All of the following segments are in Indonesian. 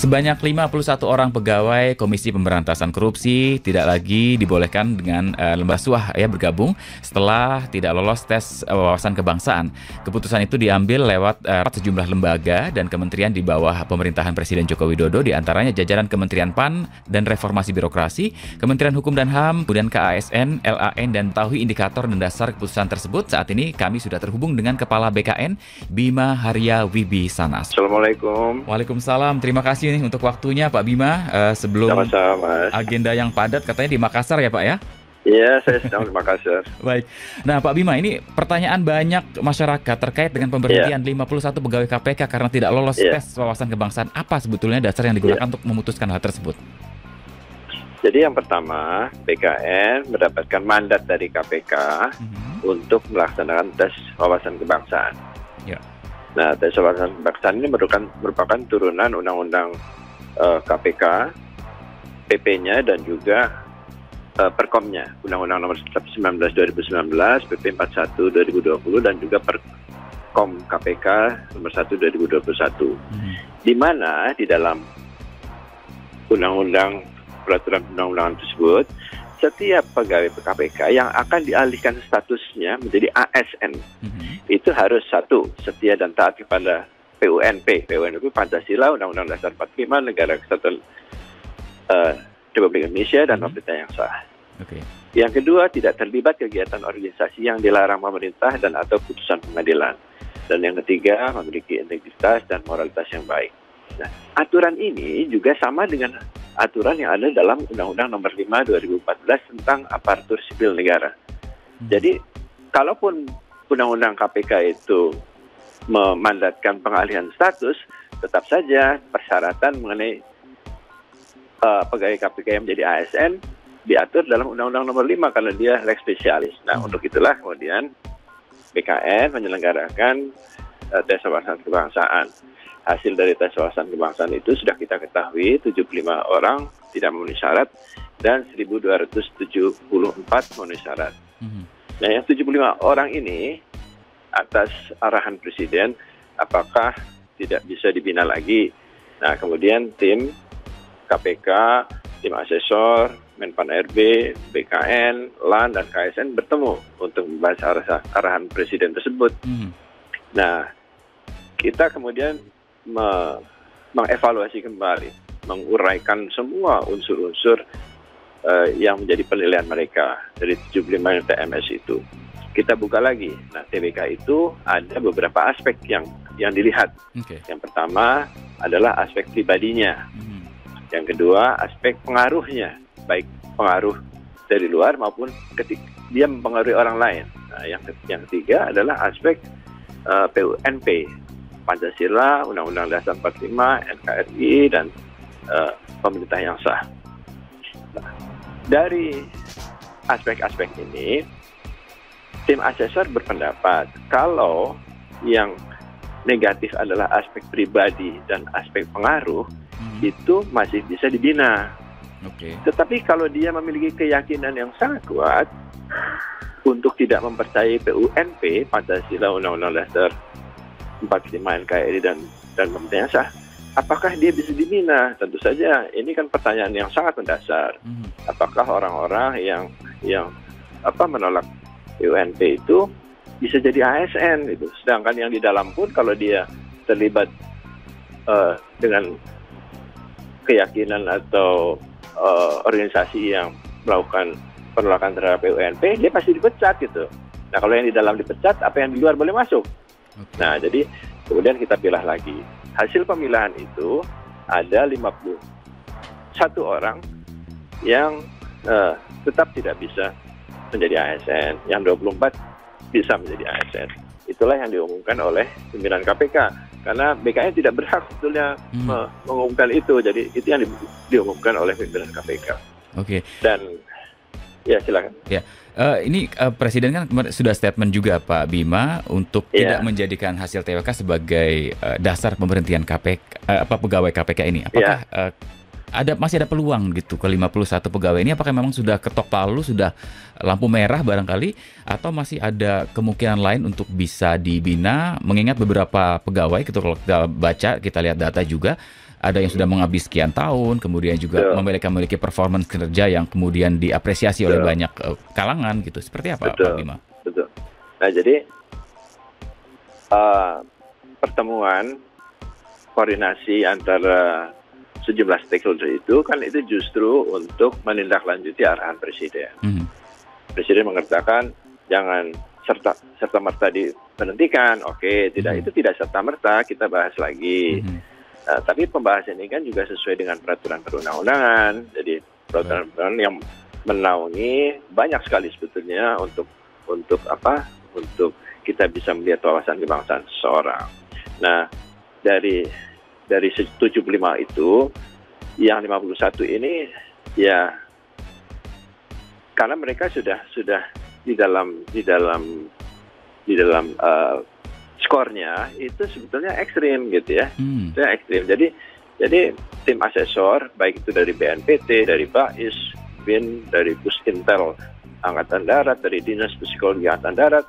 Sebanyak 51 orang pegawai Komisi Pemberantasan Korupsi tidak lagi dibolehkan dengan lembaga suah bergabung setelah tidak lolos tes wawasan kebangsaan. Keputusan itu diambil lewat sejumlah lembaga dan kementerian di bawah pemerintahan Presiden Joko Widodo, diantaranya jajaran Kementerian PAN dan Reformasi Birokrasi, Kementerian Hukum dan HAM, kemudian KASN, LAN, dan mengetahui indikator dan dasar keputusan tersebut. Saat ini kami sudah terhubung dengan Kepala BKN, Bima Haria Wibisanas. Assalamualaikum. Waalaikumsalam. Terima kasih nih untuk waktunya Pak Bima. Sebelum Sama-sama, Mas. Agenda yang padat katanya di Makassar ya Pak ya? Iya, saya sedang di Makassar. Baik. Nah Pak Bima, ini pertanyaan banyak masyarakat terkait dengan pemberhentian 51 pegawai KPK karena tidak lolos tes wawasan kebangsaan. Apa sebetulnya dasar yang digunakan untuk memutuskan hal tersebut? Jadi yang pertama, BKN mendapatkan mandat dari KPK untuk melaksanakan tes wawasan kebangsaan. Ya. Nah, tes wawasan kebangsaan ini merupakan turunan Undang-Undang KPK, PP-nya dan juga Perkomnya, Undang-Undang Nomor 19 2019, PP 41 2020 dan juga Perkom KPK Nomor 1 2021. Di mana di dalam peraturan undang-undangan tersebut, setiap pegawai KPK yang akan dialihkan statusnya menjadi ASN itu harus satu, setia dan taat kepada PUNP. PUNP Pancasila, Undang-Undang Dasar 45, Negara Kesatuan Republik Indonesia dan pemerintah yang sah. Yang kedua, tidak terlibat kegiatan organisasi yang dilarang pemerintah dan atau putusan pengadilan. Dan yang ketiga, memiliki integritas dan moralitas yang baik. Nah, aturan ini juga sama dengan aturan yang ada dalam Undang-Undang Nomor 5 2014 tentang aparatur sipil negara. Jadi, kalaupun Undang-Undang KPK itu memandatkan pengalihan status, tetap saja persyaratan mengenai pegawai KPK yang menjadi ASN diatur dalam Undang-Undang Nomor 5 karena dia lex spesialis. Nah, untuk itulah kemudian BKN menyelenggarakan tes wawasan kebangsaan. Hasil dari tes wawasan kebangsaan itu sudah kita ketahui 75 orang tidak memenuhi syarat dan 1.274 memenuhi syarat. Nah, yang 75 orang ini atas arahan Presiden apakah tidak bisa dibina lagi. Nah, kemudian tim KPK, tim asesor, Menpan RB, BKN, LAN, dan KSN bertemu untuk membahas arahan Presiden tersebut. Nah, kita kemudian mengevaluasi kembali, menguraikan semua unsur-unsur yang menjadi penilaian mereka dari 75 TMS itu. Kita buka lagi. Nah, TWK itu ada beberapa aspek yang dilihat. Yang pertama adalah aspek pribadinya. Yang kedua, aspek pengaruhnya, baik pengaruh dari luar maupun ketika dia mempengaruhi orang lain. Nah, yang ketiga adalah aspek PUNP, Pancasila, Undang-Undang Dasar 45, NKRI, dan pemerintah yang sah. Nah, dari aspek-aspek ini, tim asesor berpendapat kalau yang negatif adalah aspek pribadi dan aspek pengaruh, itu masih bisa dibina. Tetapi kalau dia memiliki keyakinan yang sangat kuat untuk tidak mempercayai PUNP, Pancasila, Undang-Undang Dasar 45, NKRI, dan pemerintah yang sah, apakah dia bisa dibina? Tentu saja, ini kan pertanyaan yang sangat mendasar. Apakah orang-orang yang menolak PUNP itu bisa jadi ASN itu? Sedangkan yang di dalam pun kalau dia terlibat dengan keyakinan atau organisasi yang melakukan penolakan terhadap PUNP, dia pasti dipecat gitu. Nah, kalau yang di dalam dipecat, apa yang di luar boleh masuk? Nah, jadi kemudian kita pilih lagi. Hasil pemilihan itu ada 51 orang yang tetap tidak bisa menjadi ASN, yang 24 bisa menjadi ASN. Itulah yang diumumkan oleh pimpinan KPK. Karena BKN tidak berhak sebetulnya mengumumkan itu. Jadi itu yang diumumkan oleh pimpinan KPK. Dan ya silakan. Ini Presiden kan sudah statement juga Pak Bima untuk tidak menjadikan hasil TWK sebagai dasar pemberhentian KPK, pegawai KPK ini. Apakah masih ada peluang gitu ke 51 pegawai ini, apakah memang sudah ketok palu, sudah lampu merah barangkali, atau masih ada kemungkinan lain untuk bisa dibina, mengingat beberapa pegawai gitu, kalau kita baca, kita lihat data juga, ada yang sudah mengabdi sekian tahun, kemudian juga memiliki performance kinerja yang kemudian diapresiasi oleh banyak kalangan gitu. Seperti apa, Pak Bima? Betul. Nah, jadi pertemuan koordinasi antara sejumlah stakeholder itu kan itu justru untuk menindaklanjuti arahan Presiden. Presiden mengatakan jangan serta-merta diberhentikan. Oke, itu tidak serta-merta, kita bahas lagi. Tapi pembahasan ini kan juga sesuai dengan peraturan perundang-undangan. Jadi peraturan yang menaungi banyak sekali sebetulnya untuk kita bisa melihat wawasan kebangsaan seseorang. Nah, dari 75 itu, yang 51 ini ya karena mereka sudah di dalam skornya itu sebetulnya ekstrim gitu ya. Itu ekstrim. Jadi tim asesor baik itu dari BNPT, dari BAIS, BIN, dari Pusintel Angkatan Darat, dari Dinas Psikologi Angkatan Darat,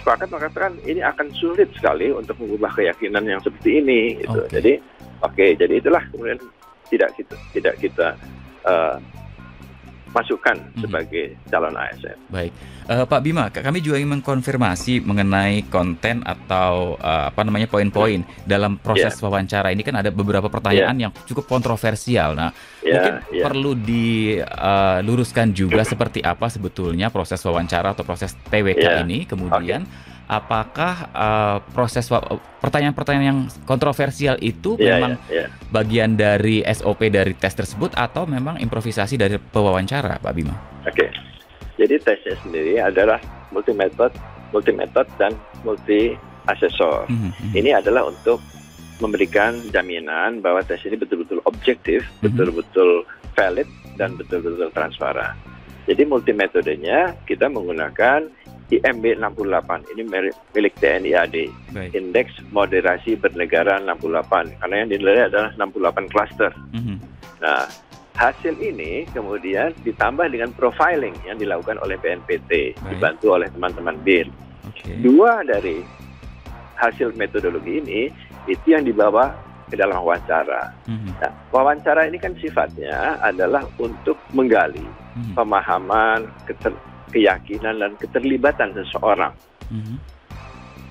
sepakat mengatakan ini akan sulit sekali untuk mengubah keyakinan yang seperti ini. Gitu. Jadi itulah kemudian tidak kita masukkan sebagai calon ASN. Baik, Pak Bima, kami juga ingin mengkonfirmasi mengenai konten atau poin-poin dalam proses wawancara ini. Kan ada beberapa pertanyaan yang cukup kontroversial. Nah, mungkin perlu diluruskan juga seperti apa sebetulnya proses wawancara atau proses TWK ini. Kemudian apakah proses pertanyaan-pertanyaan yang kontroversial itu memang bagian dari SOP dari tes tersebut atau memang improvisasi dari pewawancara, Pak Bima? Oke. Jadi tesnya sendiri adalah multi metode dan multi asesor. Ini adalah untuk memberikan jaminan bahwa tes ini betul-betul objektif, betul-betul valid dan betul-betul transparan. Jadi multi metodenya kita menggunakan IMB 68, ini milik TNI AD, Indeks Moderasi Bernegara 68, karena yang dinilai adalah 68 klaster. Nah, hasil ini kemudian ditambah dengan profiling yang dilakukan oleh BNPT, dibantu oleh teman-teman BIN. Dua dari hasil metodologi ini itu yang dibawa ke dalam wawancara. Nah, wawancara ini kan sifatnya adalah untuk menggali pemahaman, keyakinan dan keterlibatan seseorang.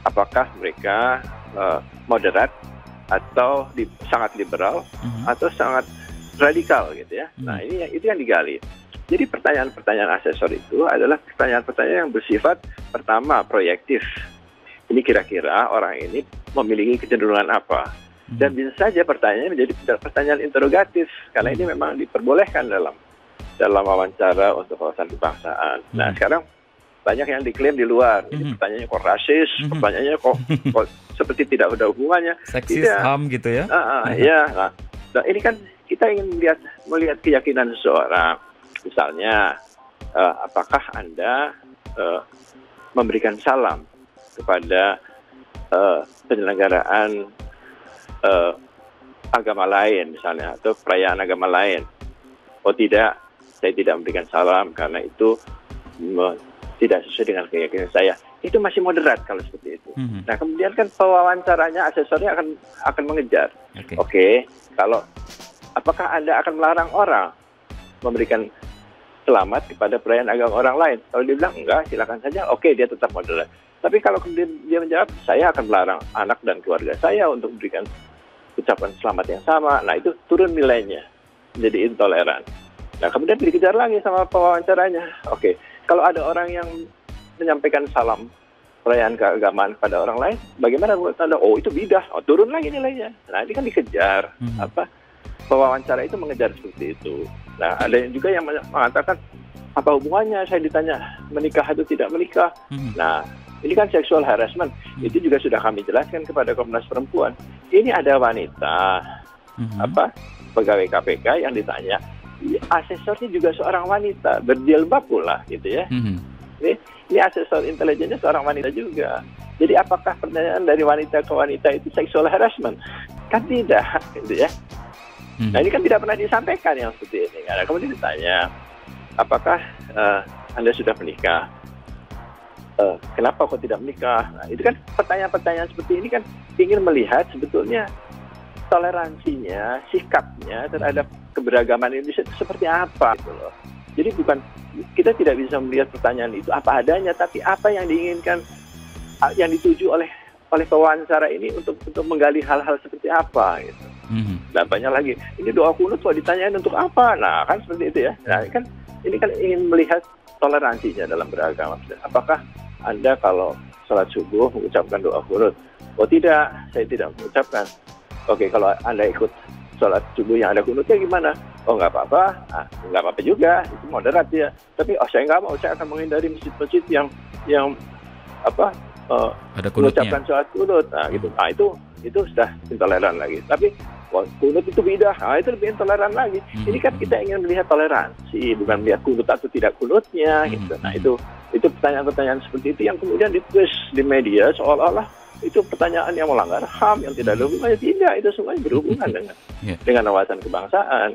Apakah mereka moderat atau sangat liberal atau sangat radikal gitu ya. Nah, itu yang digali. Jadi pertanyaan-pertanyaan asesor itu adalah pertanyaan-pertanyaan yang bersifat pertama proyektif. Ini kira-kira orang ini memiliki kecenderungan apa? Dan bisa saja pertanyaannya menjadi pertanyaan interrogatif karena ini memang diperbolehkan dalam wawancara untuk wawasan kebangsaan. Nah, sekarang banyak yang diklaim di luar. Ini pertanyaannya kok rasis, pertanyaannya kok seperti tidak ada hubungannya. Seksis, HAM gitu ya? Nah, ini kan kita ingin melihat keyakinan seseorang. Misalnya, apakah Anda memberikan salam kepada penyelenggaraan agama lain misalnya, atau perayaan agama lain? Oh tidak, saya tidak memberikan salam karena itu tidak sesuai dengan keyakinan saya. Itu masih moderat kalau seperti itu. Nah, kemudian kan pewawancaranya, asesornya akan mengejar. Oke, kalau apakah Anda akan melarang orang memberikan selamat kepada perayaan agama orang lain? Kalau dia bilang enggak, silakan saja. Oke, dia tetap moderat. Tapi kalau kemudian dia menjawab, saya akan melarang anak dan keluarga saya untuk memberikan ucapan selamat yang sama. Nah, itu turun nilainya, menjadi intoleran. Nah, kemudian dikejar lagi sama pewawancaranya. Oke, kalau ada orang yang menyampaikan salam perayaan keagamaan pada orang lain, bagaimana menurut Anda? Oh, itu bidah. Oh, turun lagi nilainya. Nah, ini kan dikejar. Pewawancara itu mengejar seperti itu. Nah, ada yang juga yang mengatakan, apa hubungannya saya ditanya menikah atau tidak menikah? Nah, ini kan sexual harassment. Itu juga sudah kami jelaskan kepada Komnas Perempuan. Ini ada wanita, pegawai KPK yang ditanya, asesornya juga seorang wanita, berjilbab pula, gitu ya. Ini asesor intelijennya seorang wanita juga. Jadi apakah pertanyaan dari wanita ke wanita itu sexual harassment? Kan tidak, gitu ya. Nah ini kan tidak pernah disampaikan yang seperti ini. Nah, kemudian ditanya, apakah Anda sudah menikah? Kenapa kok tidak menikah? Nah, itu kan pertanyaan-pertanyaan seperti ini kan ingin melihat sebetulnya toleransinya, sikapnya terhadap keberagaman Indonesia itu seperti apa gitu loh. Jadi kita tidak bisa melihat pertanyaan itu apa adanya, tapi apa yang diinginkan, yang dituju oleh pewawancara ini untuk menggali hal-hal seperti apa gitu. Dan banyak lagi, ini doa kunut kok ditanyain untuk apa? Nah kan seperti itu ya. Nah ini kan ingin melihat toleransinya dalam beragama. Apakah Anda kalau sholat subuh mengucapkan doa kunut? Oh tidak, saya tidak mengucapkan. Oke, kalau Anda ikut sholat subuh yang ada kunutnya gimana? Oh nggak apa-apa, nggak apa-apa juga, itu moderat ya. Tapi saya nggak mau, saya akan menghindari masjid-masjid yang ada kunutnya, mengucapkan sholat kunut. Nah gitu, itu sudah intoleran lagi. Tapi kunut itu bidah, itu lebih intoleran lagi. Ini kan kita ingin melihat toleransi, bukan melihat kunut atau tidak kunutnya gitu. Nah itu pertanyaan-pertanyaan seperti itu yang kemudian ditulis di media seolah-olah itu pertanyaan yang melanggar HAM, yang tidak ada hubungannya. Tidak, itu semuanya berhubungan dengan wawasan kebangsaan.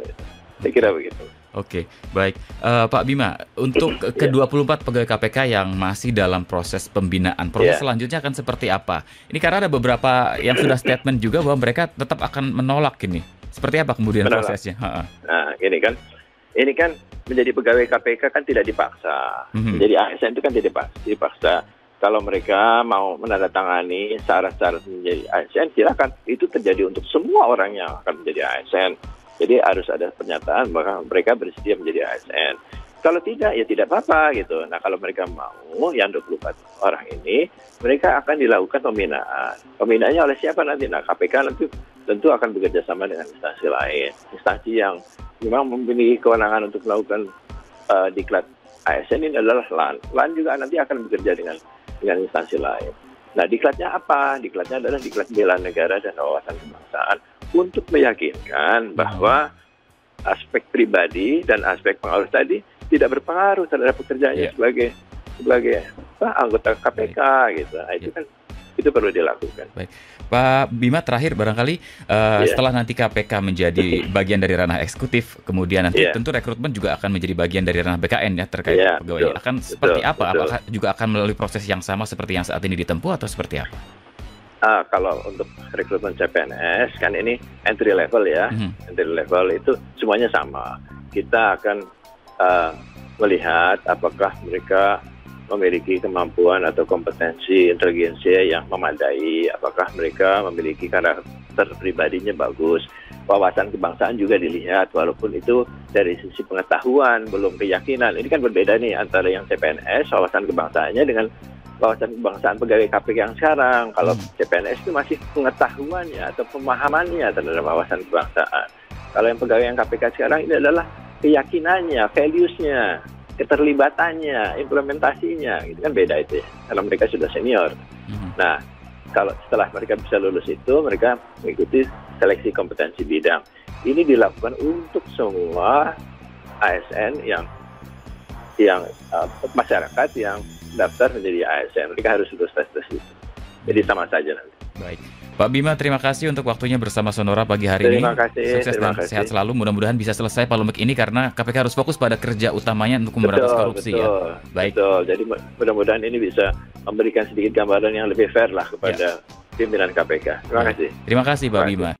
Saya kira begitu. Oke, baik. Pak Bima, untuk ke-24 pegawai KPK yang masih dalam proses pembinaan, proses selanjutnya akan seperti apa? Ini karena ada beberapa yang sudah statement juga bahwa mereka tetap akan menolak ini. Seperti apa kemudian prosesnya? Nah, ini kan menjadi pegawai KPK kan tidak dipaksa. Menjadi ASN itu kan tidak dipaksa. Kalau mereka mau menandatangani syarat-syarat menjadi ASN, silakan. Itu terjadi untuk semua orang yang akan menjadi ASN. Jadi harus ada pernyataan bahwa mereka bersedia menjadi ASN. Kalau tidak, ya tidak apa-apa gitu. Nah kalau mereka mau, yang 24 orang ini, mereka akan dilakukan pembinaan. Pembinaannya oleh siapa nanti? Nah KPK nanti tentu akan bekerja sama dengan instansi lain. Instansi yang memang memiliki kewenangan untuk melakukan diklat ASN ini adalah LAN. LAN juga nanti akan bekerja dengan instansi lain. Nah, diklatnya apa? Diklatnya adalah diklat bela negara dan wawasan kebangsaan untuk meyakinkan bahwa aspek pribadi dan aspek pengaruh tadi tidak berpengaruh terhadap pekerjaannya sebagai anggota KPK gitu. Nah, itu perlu dilakukan. Baik. Pak Bima, terakhir barangkali setelah nanti KPK menjadi bagian dari ranah eksekutif, kemudian nanti tentu rekrutmen juga akan menjadi bagian dari ranah BKN ya terkait pegawai. Akan seperti apa? Apakah juga akan melalui proses yang sama seperti yang saat ini ditempuh atau seperti apa? Kalau untuk rekrutmen CPNS kan ini entry level ya. Entry level itu semuanya sama. Kita akan melihat apakah mereka memiliki kemampuan atau kompetensi intelijensia yang memadai, apakah mereka memiliki karakter pribadinya bagus, wawasan kebangsaan juga dilihat, walaupun itu dari sisi pengetahuan, belum keyakinan. Ini kan berbeda nih antara yang CPNS, wawasan kebangsaannya dengan wawasan kebangsaan pegawai KPK yang sekarang. Kalau CPNS itu masih pengetahuannya atau pemahamannya terhadap wawasan kebangsaan. Kalau yang pegawai yang KPK sekarang ini adalah keyakinannya, values-nya, keterlibatannya, implementasinya, itu kan beda itu ya, karena mereka sudah senior. Nah, kalau setelah mereka bisa lulus itu, mereka mengikuti seleksi kompetensi bidang. Ini dilakukan untuk semua ASN yang masyarakat yang daftar menjadi ASN. Mereka harus lulus tes itu. Jadi sama saja nanti. Baik. Pak Bima, terima kasih untuk waktunya bersama Sonora pagi hari ini. Terima kasih. Sukses dan sehat selalu. Mudah-mudahan bisa selesai polemik ini karena KPK harus fokus pada kerja utamanya untuk memberantas korupsi. Baik. Betul. Jadi mudah-mudahan ini bisa memberikan sedikit gambaran yang lebih fair lah kepada pimpinan KPK. Terima kasih. Terima kasih Pak Bima.